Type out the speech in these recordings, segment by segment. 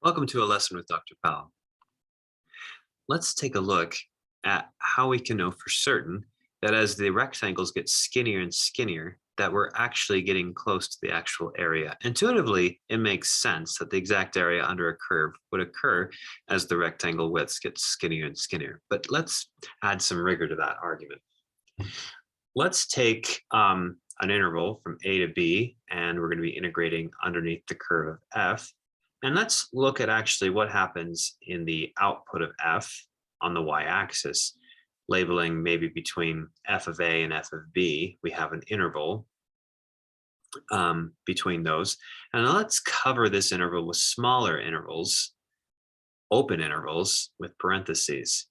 Welcome to a lesson with Dr. Powell. Let's take a look at how we can know for certain that as the rectangles get skinnier and skinnier, that we're actually getting close to the actual area. Intuitively, it makes sense that the exact area under a curve would occur as the rectangle widths get skinnier and skinnier. But let's add some rigor to that argument. Let's take an interval from A to B, and we're going to be integrating underneath the curve of f. And let's look at actually what happens in the output of f on the y-axis, labeling maybe between f of a and f of b. We have an interval between those. And let's cover this interval with smaller intervals, open intervals with parentheses.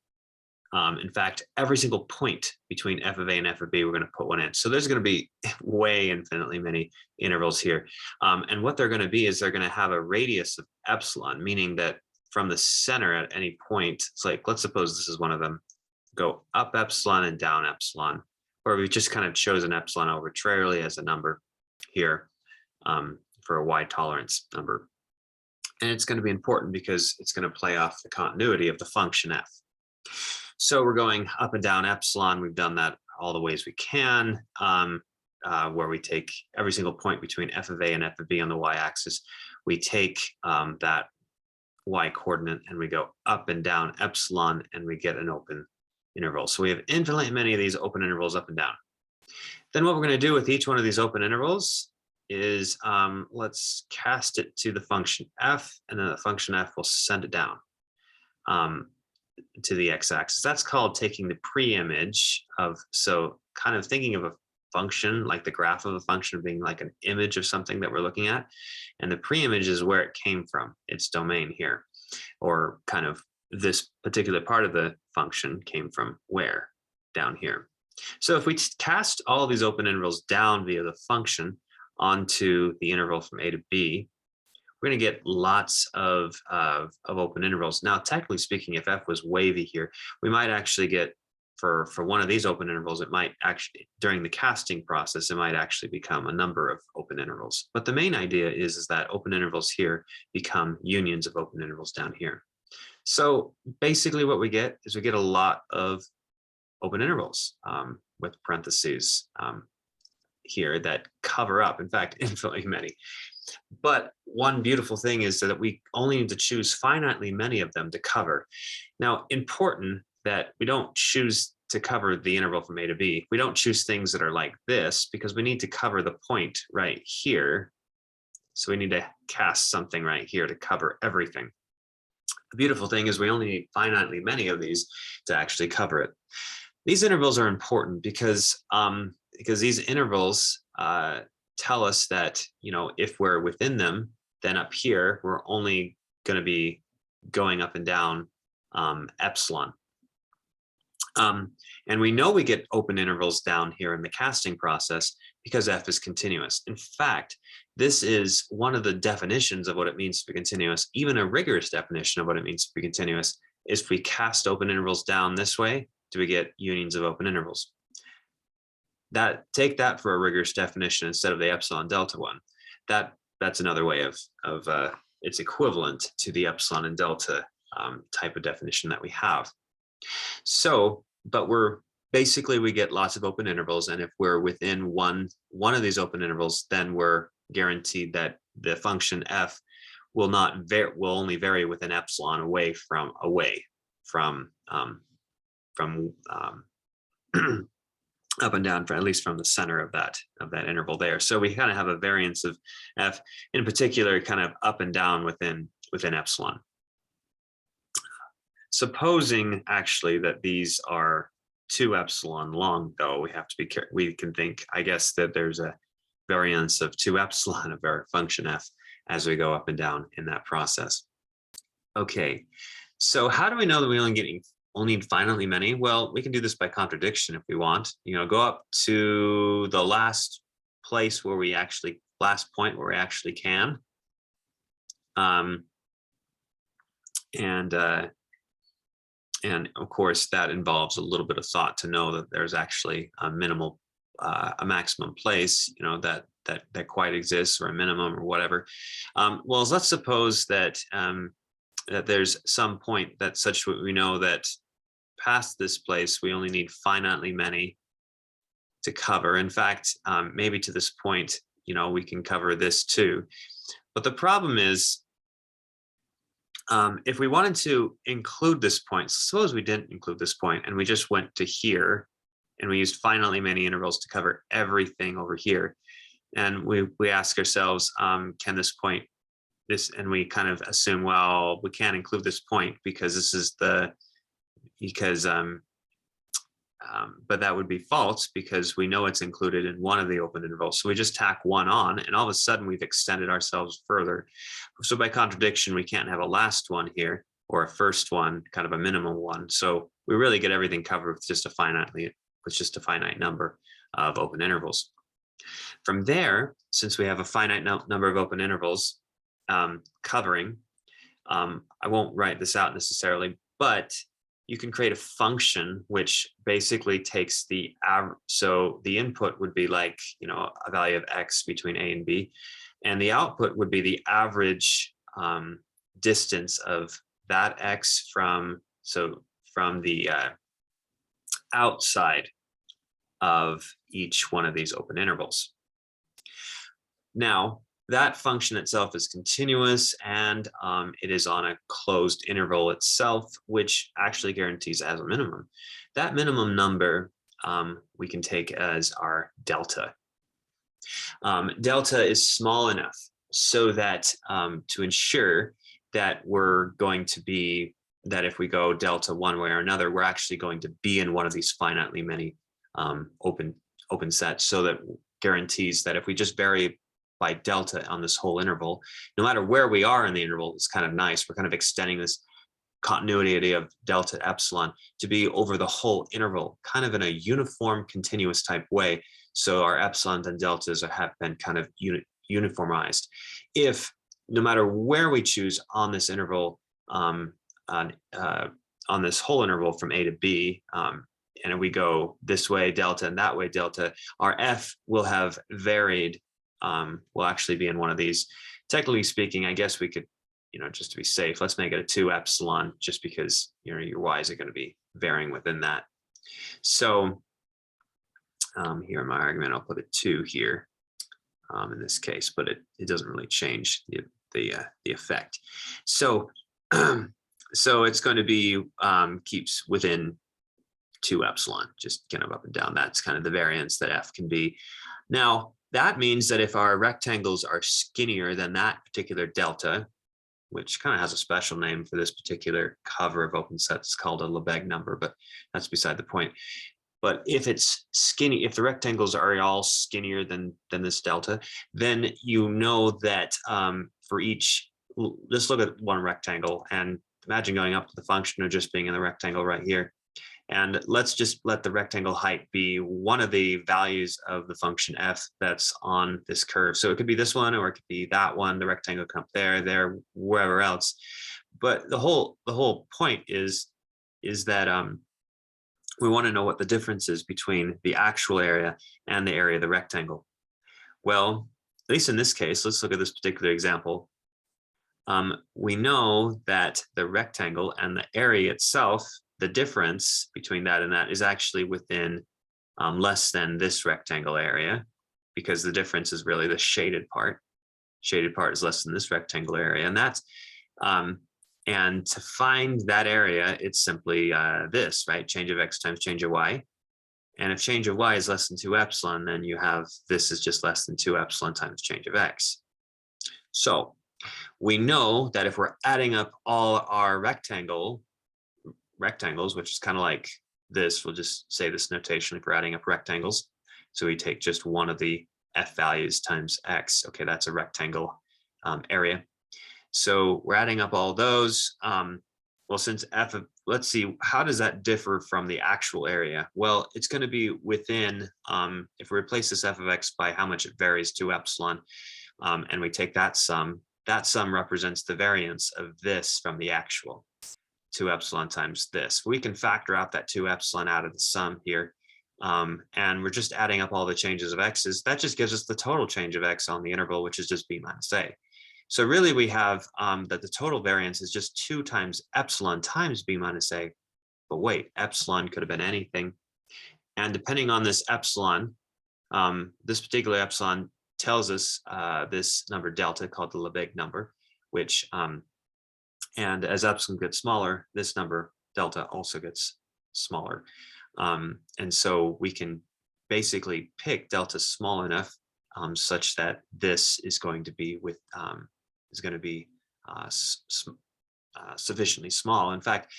In fact, every single point between f of a and f of b, we're going to put one in. So there's going to be way infinitely many intervals here. And what they're going to be is they're going to have a radius of epsilon, meaning that from the center at any point, it's like, let's suppose this is one of them, go up epsilon and down epsilon, or we've just kind of chosen epsilon arbitrarily as a number here for a wide tolerance number. And it's going to be important because it's going to play off the continuity of the function f. So we're going up and down epsilon. We've done that all the ways we can, where we take every single point between f of a and f of b on the y-axis. We take that y coordinate and we go up and down epsilon and we get an open interval. So we have infinitely many of these open intervals up and down. Then what we're going to do with each one of these open intervals is let's cast it to the function f, and then the function f will send it down to the x-axis. That's called taking the pre-image of, so kind of thinking of a function, like the graph of a function being like an image of something that we're looking at. And the pre-image is where it came from, its domain here, or kind of this particular part of the function came from where, down here. So if we cast all of these open intervals down via the function onto the interval from a to b, we're going to get lots of open intervals. Now, technically speaking, if f was wavy here, we might actually get, for one of these open intervals, it might actually, during the casting process, it might actually become a number of open intervals. But the main idea is that open intervals here become unions of open intervals down here. So basically what we get is we get a lot of open intervals with parentheses here that cover up, in fact, infinitely many. But one beautiful thing is that we only need to choose finitely many of them to cover. Now, important that we don't choose to cover the interval from a to b. We don't choose things that are like this because we need to cover the point right here. So we need to cast something right here to cover everything. The beautiful thing is we only need finitely many of these to actually cover it. These intervals are important because these intervals tell us that, you know, if we're within them, then up here, we're only going to be going up and down epsilon. And we know we get open intervals down here in the casting process because f is continuous. In fact, this is one of the definitions of what it means to be continuous. Even a rigorous definition of what it means to be continuous is if we cast open intervals down this way, do we get unions of open intervals. Take that for a rigorous definition instead of the epsilon delta one. That's another way of it's equivalent to the epsilon and delta type of definition that we have. So, but we get lots of open intervals, and if we're within one of these open intervals, then we're guaranteed that the function f will only vary with an epsilon away from up and down, at least from the center of that interval there. So we kind of have a variance of f, in particular, kind of up and down within epsilon. Supposing actually that these are 2 epsilon long, though, we have to be careful. We can think, I guess, that there's a variance of 2 epsilon of our function f as we go up and down in that process. Okay, so how do we know that we only need finitely many? Well, we can do this by contradiction if we want. You know, go up to the last point where we actually can. And of course, that involves a little bit of thought to know that there's actually a maximum place, you know, that that quite exists, or a minimum, or whatever. Well, let's suppose that that there's some point that such that we know that past this place we only need finitely many to cover. In fact, maybe to this point, we can cover this too. But the problem is, if we wanted to include this point, suppose we didn't include this point and we just went to here and we used finitely many intervals to cover everything over here. And we ask ourselves, can this point, and we kind of assume, well, we can't include this point because this is but that would be false because we know it's included in one of the open intervals. So we just tack one on and all of a sudden we've extended ourselves further. So by contradiction, we can't have a last one here or a first one, kind of a minimum one. So we really get everything covered with just a finite number of open intervals. From there, since we have a finite number of open intervals covering, I won't write this out necessarily, but you can create a function which basically takes the average. So the input would be like, a value of x between a and b, and the output would be the average distance of that x from the outside of each one of these open intervals. Now, that function itself is continuous, and it is on a closed interval itself, which actually guarantees as a minimum. That minimum number we can take as our delta. Delta is small enough so that to ensure that we're going to be, that if we go delta one way or another, we're actually going to be in one of these finitely many open sets. So that guarantees that if we just vary by delta on this whole interval, no matter where we are in the interval, it's kind of nice. We're kind of extending this continuity of delta epsilon to be over the whole interval, kind of in a uniform, continuous type way. So our epsilons and deltas have been kind of uniformized. If no matter where we choose on this interval, on this whole interval from A to B, and we go this way delta and that way delta, our f will have varied. Will actually be in one of these. Technically speaking, I guess we could, just to be safe, let's make it a 2 epsilon, just because your y's are going to be varying within that. So here in my argument, I'll put a 2 here in this case, but it doesn't really change the effect. So so it's going to be keeps within 2 epsilon, just kind of up and down. That's kind of the variance that f can be. Now, that means that if our rectangles are skinnier than that particular delta, which kind of has a special name for this particular cover of open sets, called a Lebesgue number, but that's beside the point. But if it's skinny, if the rectangles are all skinnier than this delta, then you know that for each, let's look at one rectangle and imagine going up to the function of just being in the rectangle right here. And let's just let the rectangle height be one of the values of the function f that's on this curve. So it could be this one, or it could be that one. The rectangle come up there, wherever else. But the whole point is that we want to know what the difference is between the actual area and the area of the rectangle. Well, at least in this case, let's look at this particular example. We know that the rectangle and the area itself, the difference between that and that is actually within less than this rectangle area, because the difference is really the shaded part. Shaded part is less than this rectangle area, and that's and to find that area, it's simply this, right? Change of x times change of y. And if change of y is less than 2 epsilon, then you have this is just less than 2 epsilon times change of x. So we know that if we're adding up all our rectangles, which is kind of like this, we'll just say this notation if we're adding up rectangles. So we take just one of the f values times x. Okay, that's a rectangle area. So we're adding up all those. Well, since f of, let's see, how does that differ from the actual area? Well, it's going to be within, if we replace this f of x by how much it varies, 2 epsilon, and we take that sum represents the variance of this from the actual. 2 epsilon times this. We can factor out that 2 epsilon out of the sum here. And we're just adding up all the changes of x's. That just gives us the total change of x on the interval, which is just b minus a. So really we have that the total variance is just 2 times epsilon times b minus a. But wait, epsilon could have been anything. And depending on this epsilon, this particular epsilon tells us this number delta called the Lebesgue number, which, and as epsilon gets smaller, this number delta also gets smaller. And so we can basically pick delta small enough such that this is going to be sufficiently small. In fact,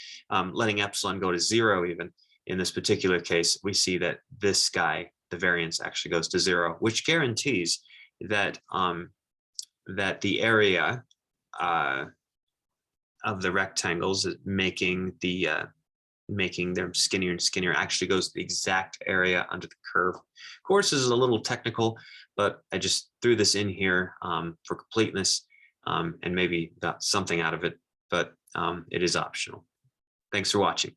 letting epsilon go to 0 even in this particular case, we see that this guy, the variance actually goes to 0, which guarantees that that the area of the rectangles making them skinnier and skinnier actually goes to the exact area under the curve. Of course, this is a little technical, but I just threw this in here for completeness and maybe got something out of it, but it is optional. Thanks for watching.